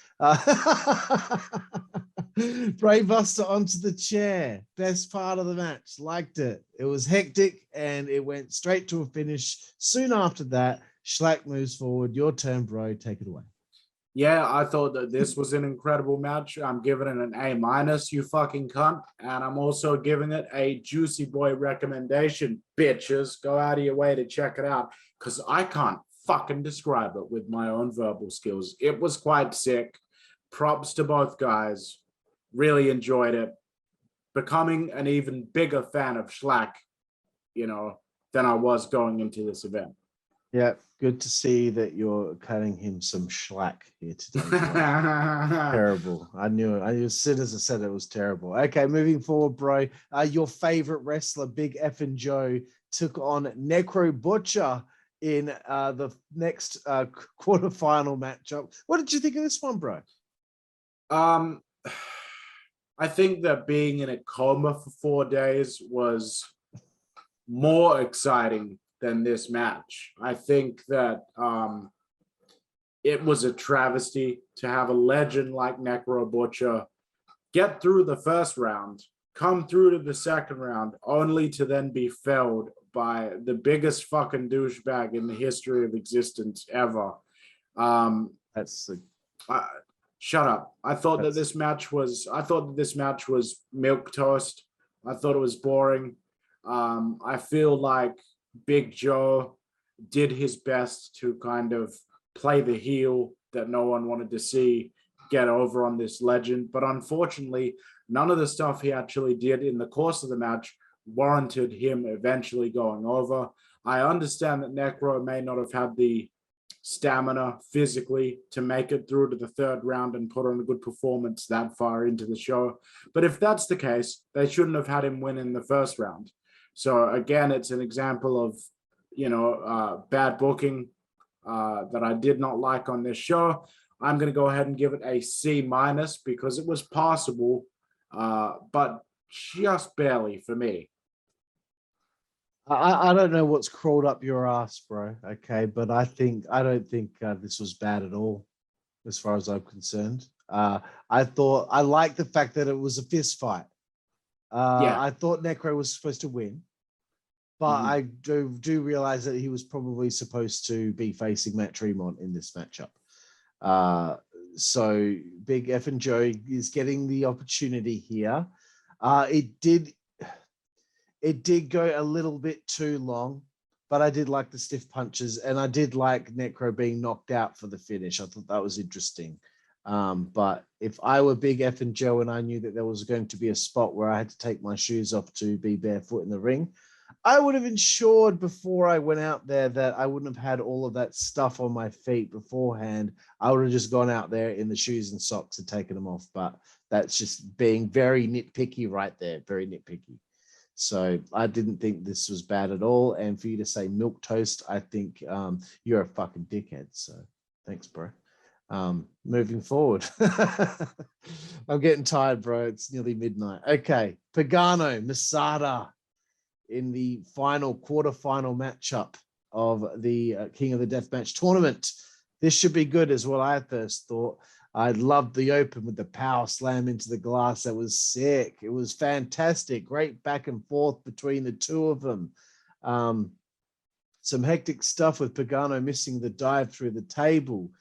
Brain buster onto the chair. Best part of the match. Liked it. It was hectic and it went straight to a finish. Soon after that, Schlack moves forward. Your turn, bro. Take it away. Yeah, I thought that this was an incredible match. I'm giving it an A-, you fucking cunt. And I'm also giving it a Juicy Boy recommendation. Bitches, go out of your way to check it out, because I can't fucking describe it with my own verbal skills. It was quite sick. Props to both guys. Really enjoyed it. Becoming an even bigger fan of Schlack, than I was going into this event. Yeah, good to see that you're cutting him some slack here today. Terrible. I knew it. As soon as I said it was terrible. Okay, moving forward, bro. Your favorite wrestler, Big F and Joe, took on Necro Butcher in the next quarterfinal matchup. What did you think of this one, bro? I think that being in a coma for 4 days was more exciting than this match. I think that it was a travesty to have a legend like Necro Butcher get through the first round, come through to the second round, only to then be felled by the biggest fucking douchebag in the history of existence ever. Shut up. I thought that this match was milk toast. I thought it was boring. I feel like Big Joe did his best to kind of play the heel that no one wanted to see get over on this legend. But unfortunately, none of the stuff he actually did in the course of the match warranted him eventually going over. I understand that Necro may not have had the stamina physically to make it through to the third round and put on a good performance that far into the show. But if that's the case, they shouldn't have had him win in the first round. So again, it's an example of, bad booking that I did not like on this show. I'm going to go ahead and give it a C- because it was possible, but just barely for me. I don't know what's crawled up your ass, bro. Okay, but I don't think this was bad at all, as far as I'm concerned. I like the fact that it was a fist fight. I thought Necro was supposed to win, but I do realize that he was probably supposed to be facing Matt Tremont in this matchup. So Big F and Joe is getting the opportunity here. It did go a little bit too long, but I did like the stiff punches, and I did like Necro being knocked out for the finish. I thought that was interesting. But if I were Big F and Joe and I knew that there was going to be a spot where I had to take my shoes off to be barefoot in the ring, I would have ensured before I went out there that I wouldn't have had all of that stuff on my feet beforehand. I would have just gone out there in the shoes and socks and taken them off. But that's just being very nitpicky right there, very nitpicky. So I didn't think this was bad at all. And for you to say milk toast, I think you're a fucking dickhead. So thanks, bro. Moving forward. I'm getting tired, bro. It's nearly midnight. Okay. Pagano, Masada in the quarterfinal matchup of the King of the Deathmatch Tournament. This should be good is what I first thought. I loved the open with the power slam into the glass. That was sick. It was fantastic. Great back and forth between the two of them. Some hectic stuff with Pagano missing the dive through the table.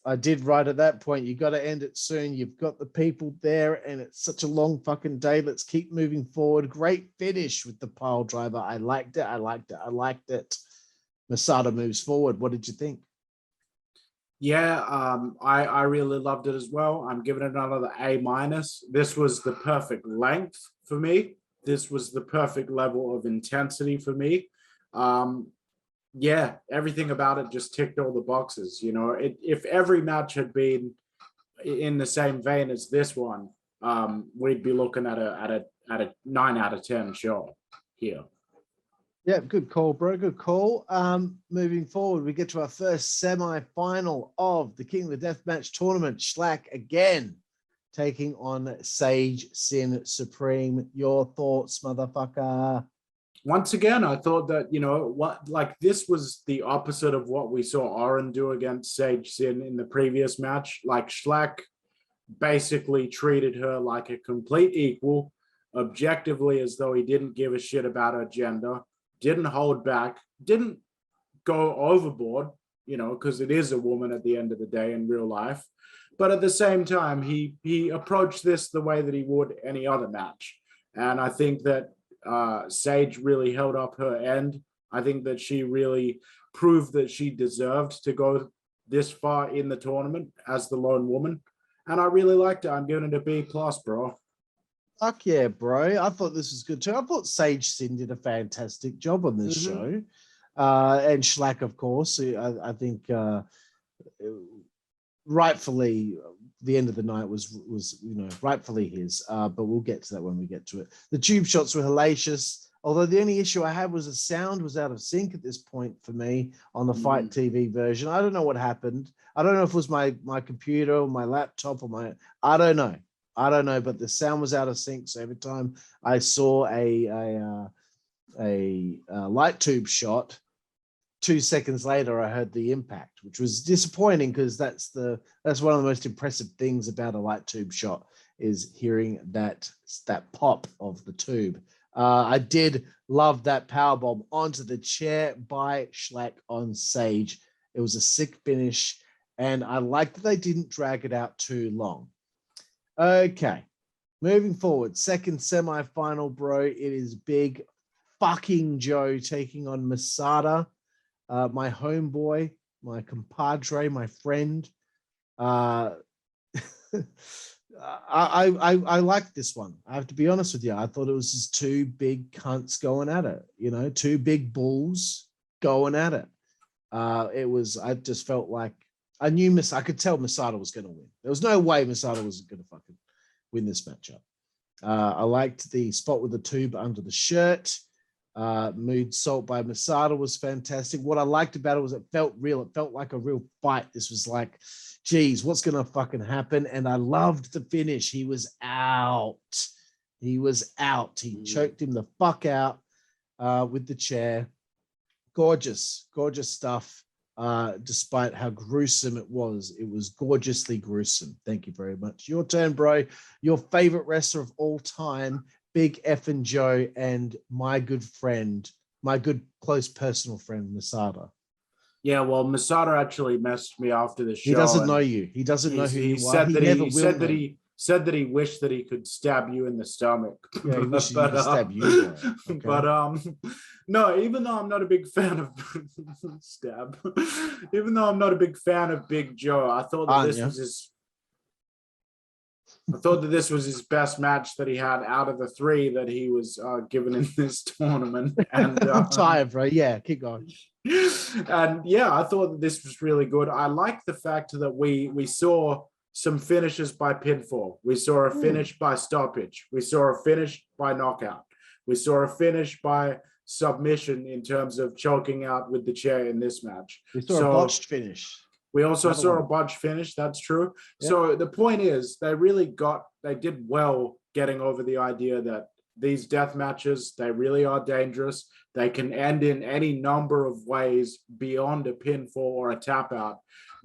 I did write at that point, you got to end it soon. You've got the people there and it's such a long fucking day. Let's keep moving forward. Great finish with the pile driver. I liked it. Masada moves forward. What did you think? Yeah, I really loved it as well. I'm giving it another A-. This was the perfect length for me. This was the perfect level of intensity for me. Yeah, everything about it just ticked all the boxes. If every match had been in the same vein as this one, we'd be looking at at a 9 out of 10 show here. Yeah, good call, bro. Good call. Moving forward, we get to our first semi-final of the King of the Deathmatch Tournament. Schlack again taking on Sage Sin Supreme. Your thoughts, motherfucker? Once again, I thought that, this was the opposite of what we saw Oren do against Sage Sin in the previous match. Like, Schlack basically treated her like a complete equal, objectively, as though he didn't give a shit about her gender, didn't hold back, didn't go overboard, because it is a woman at the end of the day in real life. But at the same time, he approached this the way that he would any other match. And I think that Sage really held up her end. I think that she really proved that she deserved to go this far in the tournament as the lone woman. And I really liked it. I'm giving it a B+, bro. Fuck yeah, bro. I thought this was good too. I thought Sage Sin did a fantastic job on this show. And Schlack, of course. I think rightfully the end of the night was rightfully his. But we'll get to that when we get to it. The tube shots were hellacious. Although the only issue I had was the sound was out of sync at this point for me on the Fight TV version. I don't know what happened. I don't know if it was my computer or my laptop or I don't know. But the sound was out of sync. So every time I saw a light tube shot, 2 seconds later, I heard the impact, which was disappointing because that's one of the most impressive things about a light tube shot is hearing that pop of the tube. I did love that powerbomb onto the chair by Schlack on Sage. It was a sick finish, and I liked that they didn't drag it out too long. Okay, moving forward, second semi-final, bro. It is Big fucking Joe taking on Masada, my homeboy, my compadre, my friend. I like this one. I have to be honest with you. I thought it was just two big cunts going at it. Two big bulls going at it. I just felt like I could tell Masada was going to win. There was no way Masada was going to fucking win this matchup. I liked the spot with the tube under the shirt. Mood Salt by Masada was fantastic. What I liked about it was it felt real. It felt like a real fight. This was like, geez, what's going to fucking happen? And I loved the finish. He was out. He choked him the fuck out with the chair. Gorgeous, gorgeous stuff. Despite how gruesome it was gorgeously gruesome. Thank you very much. Your turn, bro. Your favorite wrestler of all time, Big Effin' Joe, and my good friend, my good close personal friend, Masada. Yeah, well, Masada actually messaged me after the show. He doesn't know you. He doesn't know who you are. He said that he wished that he could stab you in the stomach. Yeah, he wishes he could stab you. Okay. But no, even though I'm not a big fan of even though I'm not a big fan of Big Joe, I thought that this was his best match that he had out of the 3 that he was given in this tournament. And I'm tired, bro. Yeah, keep going. And yeah, I thought that this was really good. I like the fact that we saw some finishes by pinfall. We saw a finish by stoppage. We saw a finish by knockout. We saw a finish by submission in terms of choking out with the chair in this match. We saw a botched finish. We also saw a botched finish. That's true. Yep. So the point is, they did well getting over the idea that these death matches, they really are dangerous. They can end in any number of ways beyond a pinfall or a tap out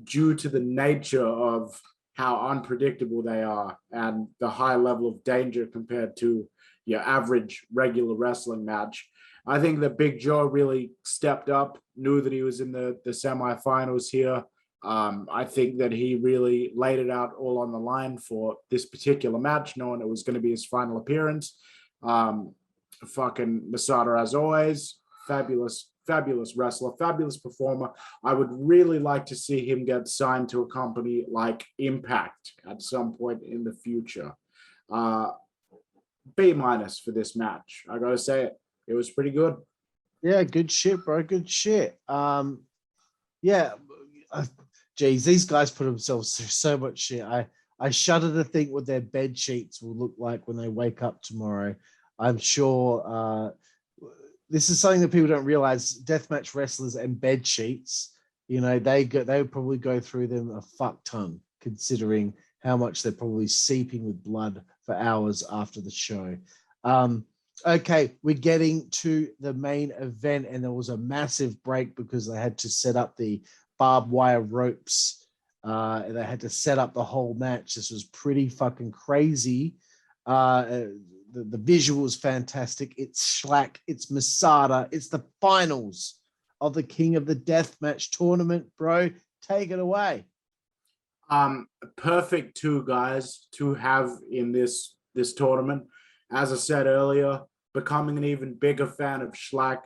due to the nature of how unpredictable they are and the high level of danger compared to your average regular wrestling match. I think that Big Joe really stepped up, knew that he was in the semifinals here. I think that he really laid it out all on the line for this particular match, knowing it was going to be his final appearance. Fucking Masada, as always, fabulous wrestler, fabulous performer. I would really like to see him get signed to a company like Impact at some point in the future. B- for this match. I gotta say it. It was pretty good. Yeah, good shit, bro. Good shit. Geez, these guys put themselves through so much shit. I I shudder to think what their bed sheets will look like when they wake up tomorrow. I'm sure this is something that people don't realize. Deathmatch wrestlers and bed sheets, you know, they would probably go through them a fuck ton, considering how much they're probably seeping with blood for hours after the show. Okay, we're getting to the main event, and there was a massive break because they had to set up the barbed wire ropes. They had to set up the whole match. This was pretty fucking crazy. The visual was fantastic. It's Shlak, it's Masada, it's the finals of the King of the Deathmatch Tournament, bro. Take it away. Perfect two guys to have in this tournament. As I said earlier, becoming an even bigger fan of Shlak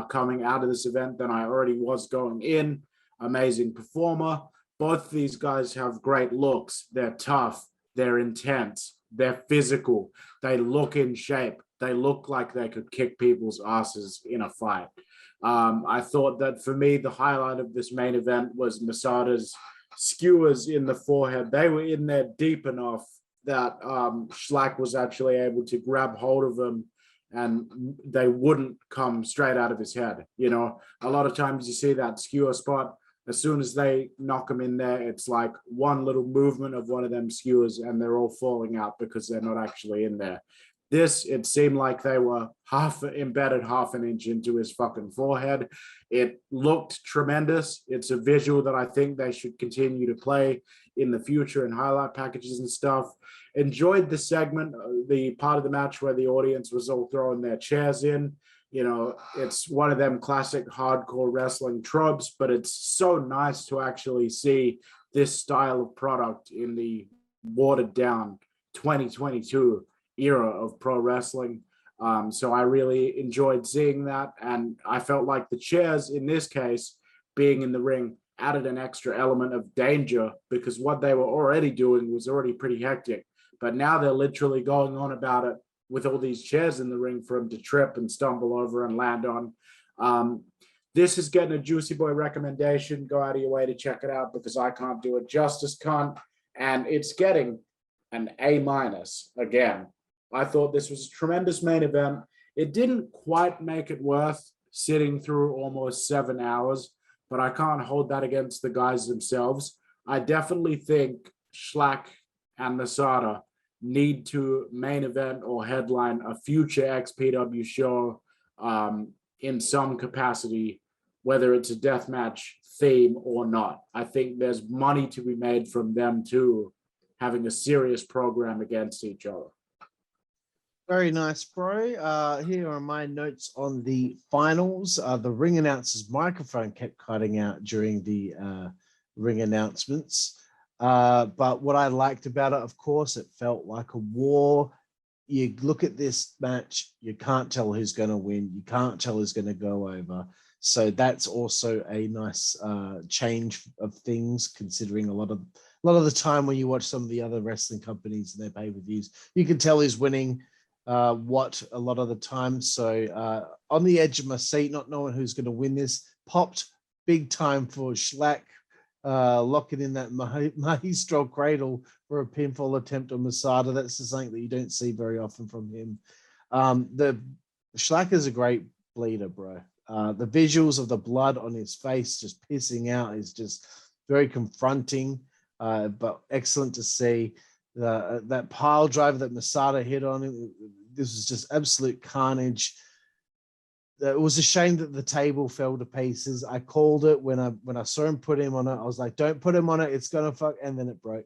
coming out of this event than I already was going in. Amazing performer. Both of these guys have great looks. They're tough. They're intense. They're physical. They look in shape. They look like they could kick people's asses in a fight. I thought that for me, the highlight of this main event was Masada's skewers in the forehead. They were in there deep enough that Shlak was actually able to grab hold of them and they wouldn't come straight out of his head. You know, a lot of times you see that skewer spot. As soon as they knock them in there, it's like one little movement of one of them skewers and they're all falling out because they're not actually in there. This, it seemed like they were embedded half an inch into his fucking forehead. It looked tremendous. It's a visual that I think they should continue to play in the future in highlight packages and stuff. Enjoyed the segment, the part of the match where the audience was all throwing their chairs in. You know, it's one of them classic hardcore wrestling tropes, but it's so nice to actually see this style of product in the watered down 2022 era of pro wrestling. So I really enjoyed seeing that. And I felt like the chairs in this case, being in the ring, added an extra element of danger because what they were already doing was already pretty hectic. But now they're literally going on about it with all these chairs in the ring for him to trip and stumble over and land on. This is getting a Juicy Boy recommendation. Go out of your way to check it out because I can't do it justice, cunt. And it's getting an A- again. I thought this was a tremendous main event. It didn't quite make it worth sitting through almost 7 hours, but I can't hold that against the guys themselves. I definitely think Shlak and Masada need to main event or headline a future XPW show in some capacity, whether it's a deathmatch theme or not. I think there's money to be made from them too, having a serious program against each other. Very nice, bro. Here are my notes on the finals. The ring announcer's microphone kept cutting out during the ring announcements. But what I liked about it, of course, it felt like a war. You look at this match, you can't tell who's going to win. You can't tell who's going to go over. So that's also a nice change of things, considering a lot of the time when you watch some of the other wrestling companies and their pay-per-views, you can tell who's winning what a lot of the time. So on the edge of my seat, not knowing who's going to win this, popped big time for Shlak. Locking in that maestro cradle for a pinfall attempt on Masada. That's just something that you don't see very often from him. The Shlak is a great bleeder, bro. The visuals of the blood on his face just pissing out is just very confronting, but excellent to see. That pile driver that Masada hit on him, this was just absolute carnage. It was a shame that the table fell to pieces. I called it when I saw him put him on it. I was like, don't put him on it. It's going to fuck. And then it broke.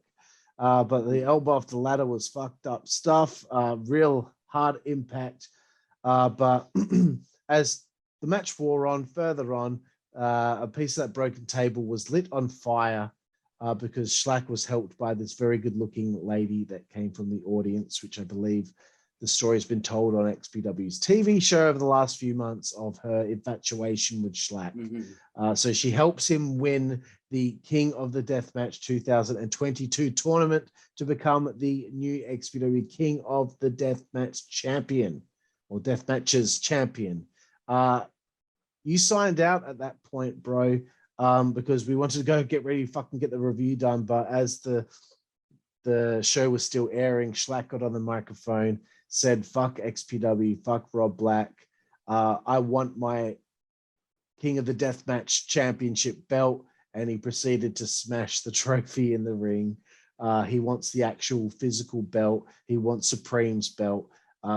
But the elbow off the ladder was fucked up stuff. Real hard impact. But as the match wore on, further on, a piece of that broken table was lit on fire because Shlak was helped by this very good looking lady that came from the audience, which I believe the story has been told on XPW's TV show over the last few months of her infatuation with Shlak. Mm-hmm. So she helps him win the King of the Deathmatch 2022 tournament to become the new XPW King of the Deathmatch champion or Deathmatches champion. You signed out at that point, bro, because we wanted to go get ready, fucking get the review done. But as the the show was still airing, Schlack got on the microphone, said, fuck XPW, fuck Rob Black. I want my King of the Deathmatch championship belt. And he proceeded to smash the trophy in the ring. He wants the actual physical belt. He wants Supreme's belt.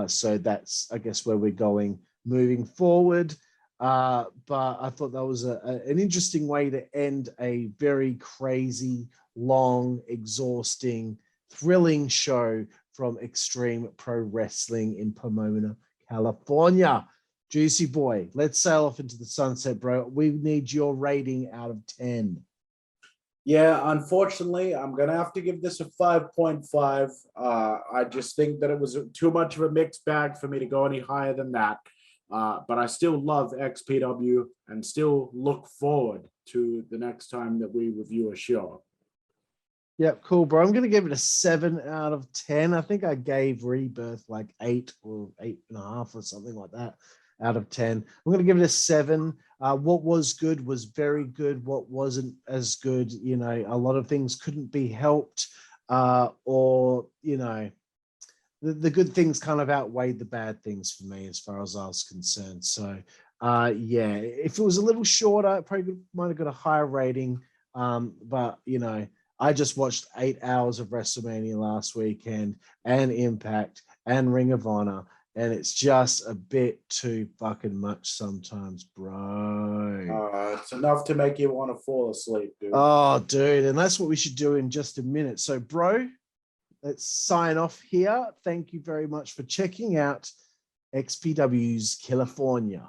So that's, I guess, where we're going moving forward. But I thought that was an interesting way to end a very crazy, long, exhausting, thrilling show from Extreme Pro Wrestling in Pomona, California. Juicy Boy, let's sail off into the sunset, bro. We need your rating out of 10. Yeah, unfortunately, I'm going to have to give this a 5.5. I just think that it was too much of a mixed bag for me to go any higher than that. But I still love XPW and still look forward to the next time that we review a show. Yep, cool, bro. I'm going to give it a 7 out of 10. I think I gave Rebirth like 8 or 8.5 or something like that out of 10. I'm going to give it a 7. What was good was very good. What wasn't as good, you know, a lot of things couldn't be helped, or, you know, the good things kind of outweighed the bad things for me as far as I was concerned. So, yeah, if it was a little shorter, it probably might have got a higher rating. But, you know, I just watched 8 hours of WrestleMania last weekend and Impact and Ring of Honor. And it's just a bit too fucking much sometimes, bro. It's enough to make you want to fall asleep, dude. Oh, dude. And that's what we should do in just a minute. So, bro, let's sign off here. Thank you very much for checking out XPW's Killafornia.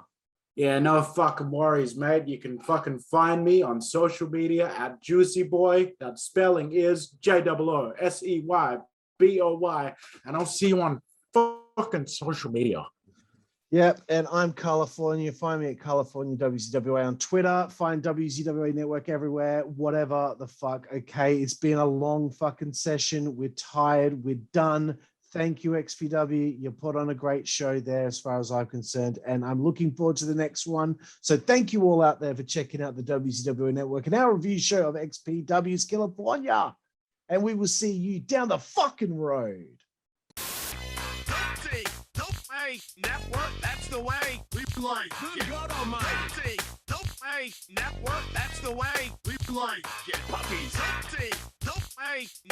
Yeah, no fucking worries, mate. You can fucking find me on social media at Jooseyboy. That spelling is JOOSEYBOY. And I'll see you on fucking social media. Yep, and I'm Karlifornia. Find me at Karlifornia WZWA on Twitter. Find WZWA Network everywhere, whatever the fuck. Okay, it's been a long fucking session. We're tired. We're done. Thank you, XPW. You put on a great show there as far as I'm concerned, and I'm looking forward to the next one. So thank you all out there for checking out the WZWA Network and our review show of XPW's Killafornia. And we will see you down the fucking road. Network, that's the way we like. Good God Almighty. Network, that's the way we like. Get puppies.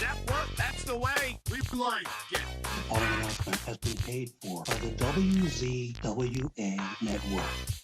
Network, that's the way we like. Get. The following announcement has been paid for by the WZWA Network.